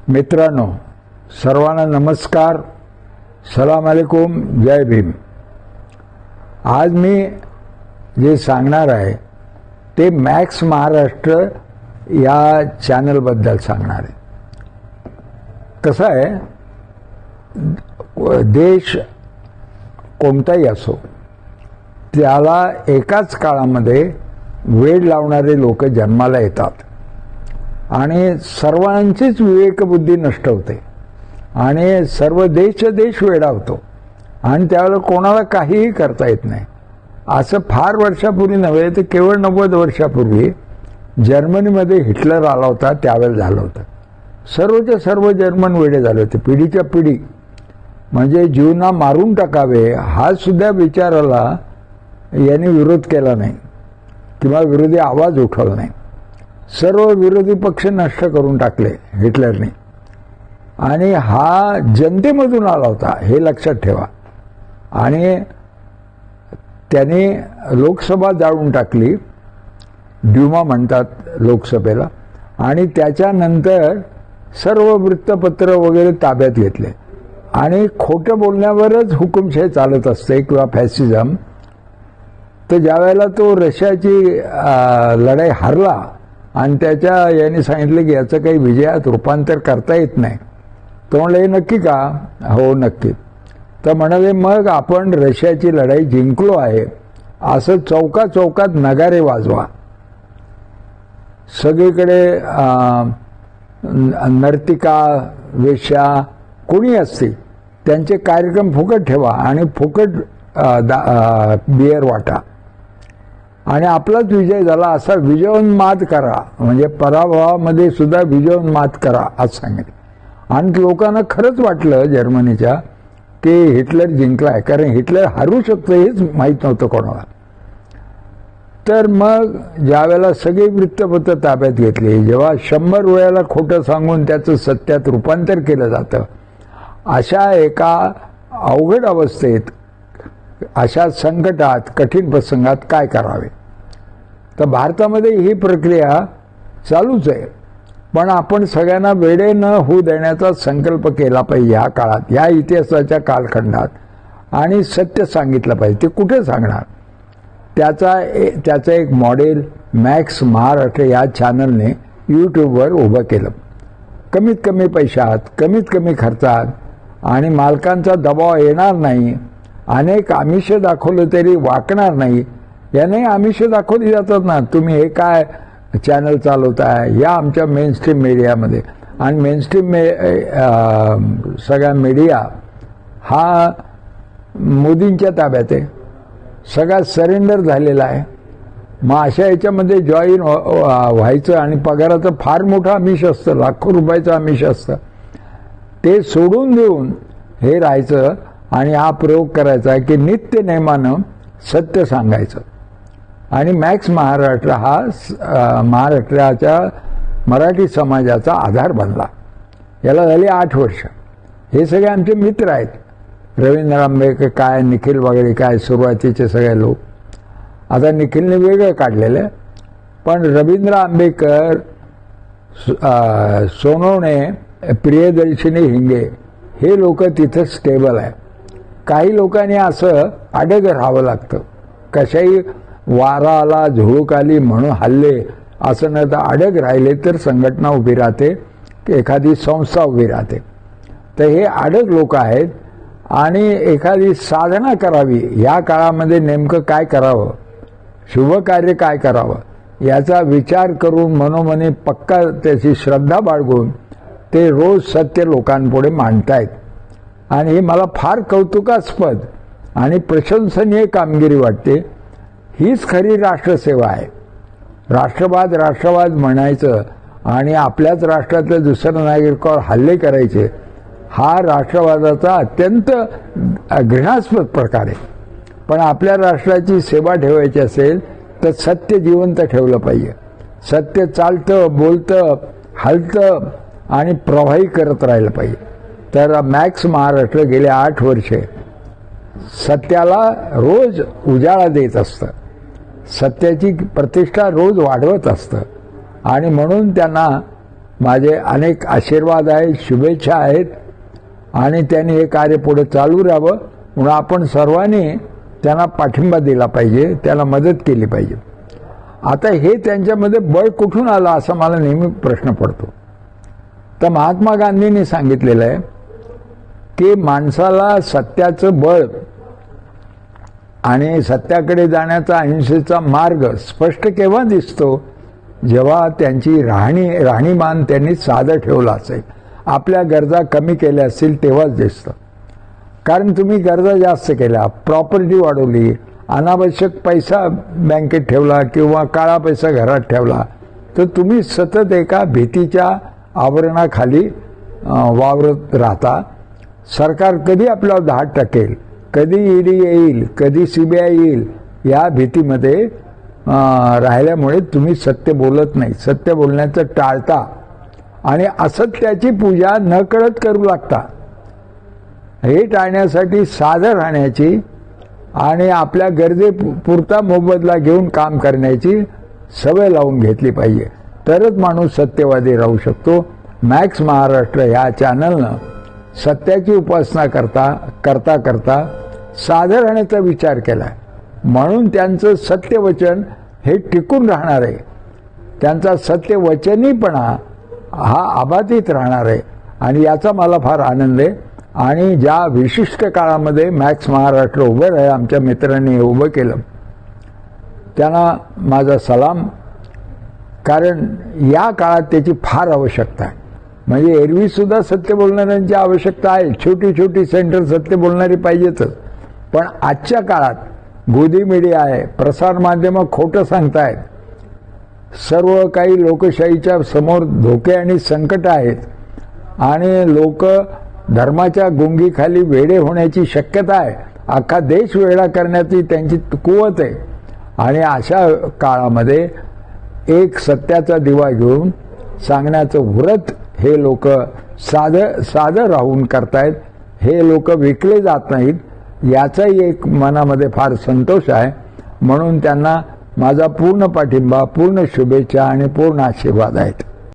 मित्रांनो, सर्वांना नमस्कार, सलाम अलैकुम, जय भीम. आज मी जे सांगणार आहे ते मॅक्स महाराष्ट्र या चॅनलबद्दल सांगणार आहे. कसं आहे, देश कोणताही असो त्याला एकाच काळामध्ये वेड लावणारे लोक जन्माला येतात आणि सर्वांचीच विवेकबुद्धी नष्ट होते आणि सर्व देश वेडावतो आणि त्यावेळेला कोणाला काहीही करता येत नाही. असं फार वर्षापूर्वी नव्हे तर केवळ 90 वर्षापूर्वी जर्मनीमध्ये हिटलर आला होता, त्यावेळेला झालं होतं. सर्वच्या सर्व जर्मन वेडे झाले होते, पिढीच्या पिढी. म्हणजे जीवना मारून टाकावे हा सुद्धा विचाराला यांनी विरोध केला नाही किंवा विरोधी आवाज उठवला नाही. सर्व विरोधी पक्ष नष्ट करून टाकले हिटलरने आणि हा जनतेमधून आला होता, हे लक्षात ठेवा. आणि त्याने लोकसभा जाळून टाकली, ड्युमा म्हणतात लोकसभेला, आणि त्याच्यानंतर सर्व वृत्तपत्र वगैरे ताब्यात घेतले आणि खोटं बोलण्यावरच हुकुमशाही चालत असते किंवा फॅसिझम. तर ज्यावेळेला तो रशियाची लढाई हारला आणि त्याच्या यांनी सांगितलं की याचं काही विजयात रूपांतर करता येत नाही, तो म्हणलं हे नक्की का? हो नक्की. तर म्हणाले मग आपण रशियाची लढाई जिंकलो आहे असं चौकात नगारे वाजवा. सगळीकडे नर्तिका, वेश्या कोणी असतील त्यांचे कार्यक्रम फुकट ठेवा आणि फुकट बियर वाटा आणि आपलाच विजय झाला असा विजयोन्माद करा, म्हणजे पराभवामध्ये सुद्धा विजयोन्माद करा असं सांगितलं. आणि लोकांना खरंच वाटलं जर्मनीच्या की हिटलर जिंकलाय, कारण हिटलर हरू शकतो हेच माहीत नव्हतं कोणाला. तर मग ज्यावेळेला सगळी वृत्तपत्र ताब्यात घेतली, जेव्हा 100 वेळेला खोटं सांगून त्याचं सत्यात रूपांतर केलं जातं, अशा एका अवघड अवस्थेत, अशा संकटात, कठीण प्रसंगात काय करावे? तर भारतामध्ये ही प्रक्रिया चालूच आहे. पण आपण सगळ्यांना वेडे न होऊ देण्याचा संकल्प केला पाहिजे या काळात, या इतिहासाच्या कालखंडात, आणि सत्य सांगितलं पाहिजे. ते कुठे सांगणार? त्याचं एक मॉडेल मॅक्स महाराष्ट्र या चॅनलने यूट्यूबवर उभं केलं. कमीत कमी पैशात, कमीत कमी खर्चात, आणि मालकांचा दबाव येणार नाही. अनेक आमिष दाखवलं तरी वाकणार नाही. याने आमिष दाखवली जातात ना, तुम्ही हे काय चॅनल चालवताय या आमच्या मेनस्ट्रीम मीडियामध्ये. आणि मेनस्ट्रीम सगळा मीडिया हा मोदींच्या ताब्यात आहे, सगळा सरेंडर झालेला आहे. मग अशा याच्यामध्ये जॉईन व्हायचं आणि पगाराचं फार मोठं आमिष असतं, लाखो रुपयाचं आमिष असतं. ते सोडून देऊन हे राहायचं आणि हा प्रयोग करायचा की नित्य नेमानं सत्य सांगायचं. आणि मॅक्स महाराष्ट्र हा महाराष्ट्राच्या मराठी समाजाचा आधार बनला. याला झाली 8 वर्ष. हे सगळे आमचे मित्र आहेत. रवींद्र आंबेकर काय, निखिल वगैरे काय, सुरुवातीचे सगळे लोक. आता निखिलने वेगळं काढलेलं, पण रवींद्र आंबेकर, सोनवणे, प्रियदर्शिनी हिंगे हे लोक तिथं स्टेबल आहे. काही लोकांनी असं अडग राहावं लागतं, कशाही वारा आला, झुळूक आली म्हणून हल्ले असं न तर अडग राहिले तर संघटना उभी राहते, एखादी संस्था उभी राहते. तर हे अडग लोक आहेत. आणि एखादी साधना करावी, या काळामध्ये नेमकं काय करावं, शुभ कार्य काय करावं याचा विचार करून मनोमनी पक्का त्याची श्रद्धा बाळगून ते रोज सत्य लोकांपुढे मांडतायत. आणि हे मला फार कौतुकास्पद आणि प्रशंसनीय कामगिरी वाटते. हीच खरी राष्ट्रसेवा आहे. राष्ट्रवाद म्हणायचं आणि आपल्याच राष्ट्रातल्या दुसऱ्या नागरिकावर हल्ले करायचे, हा राष्ट्रवादाचा अत्यंत घृणास्पद प्रकार आहे. पण आपल्या राष्ट्राची सेवा ठेवायची असेल तर सत्य जिवंत ठेवलं पाहिजे. सत्य चालतं, बोलतं, हलतं आणि प्रवाही करत राहिलं पाहिजे. तर मॅक्स महाराष्ट्र गेले 8 वर्षे सत्याला रोज उजाळा देत असतं, सत्याची प्रतिष्ठा रोज वाढवत असतं. आणि म्हणून त्यांना माझे अनेक आशीर्वाद आहेत, शुभेच्छा आहेत आणि त्यांनी हे कार्य पुढे चालू राहावं म्हणून आपण सर्वांनी त्यांना पाठिंबा दिला पाहिजे, त्याला मदत केली पाहिजे. आता हे त्यांच्यामध्ये बळ कुठून आलं असा मला नेहमी प्रश्न पडतो. तर महात्मा गांधींनी सांगितलेलं आहे की माणसाला सत्याचं बळ आणि सत्याकडे जाण्याचा अहिंसेचा मार्ग स्पष्ट केव्हा दिसतो, जेव्हा त्यांची राहणीमान त्यांनी साधं ठेवलं असेल, आपल्या गरजा कमी केल्या असतील तेव्हाच दिसतं. कारण तुम्ही गरजा जास्त केल्या, प्रॉपर्टी वाढवली, अनावश्यक पैसा बँकेत ठेवला किंवा काळा पैसा घरात ठेवला, तर तुम्ही सतत एका भीतीच्या आवरणाखाली वावरत राहता. सरकार कधी आपल्याला धाड टाकेल, कधी ईडी येईल, कधी CBI येईल, या भीतीमध्ये राहिल्यामुळे तुम्ही सत्य बोलत नाही, सत्य बोलण्याचं टाळता आणि असत्याची पूजा नकळत करू लागता. हे टाळण्यासाठी साधं राहण्याची आणि आपल्या गरजेपुरता मोबदला घेऊन काम करण्याची सवय लावून घेतली पाहिजे, तरच माणूस सत्यवादी राहू शकतो. मॅक्स महाराष्ट्र ह्या चॅनलनं सत्याची उपासना करता करता साधं राहण्याचा विचार केला, म्हणून त्यांचं सत्यवचन हे टिकून राहणार आहे. त्यांचा सत्यवचनीपणा हा अबाधित राहणार आहे आणि याचा मला फार आनंद आहे. आणि ज्या विशिष्ट काळामध्ये मॅक्स महाराष्ट्र उभं आहे, आमच्या मित्रांनी उभं केलं, त्यांना माझा सलाम. कारण या काळात त्याची फार आवश्यकता आहे. म्हणजे एरवी सुद्धा सत्य बोलणाऱ्यांची आवश्यकता आहे, छोटी छोटी सेंटर सत्य बोलणारी पाहिजेतच. पण आजच्या काळात गोदी मीडिया आहे, प्रसारमाध्यमं खोटं सांगतायत, सर्व काही लोकशाहीच्या समोर धोके आणि संकट आहेत आणि लोक धर्माच्या गुंगीखाली वेडे होण्याची शक्यता आहे. अख्खा देश वेडा करण्याची त्यांची कुवत आहे. आणि अशा काळामध्ये एक सत्याचा दिवा घेऊन सांगण्याचं व्रत हे लोक साधं राहून करतायत. हे लोक विकले जात नाहीत, याचाही एक मनामध्ये फार संतोष आहे. म्हणून त्यांना माझा पूर्ण पाठिंबा, पूर्ण शुभेच्छा आणि पूर्ण आशीर्वाद आहेत.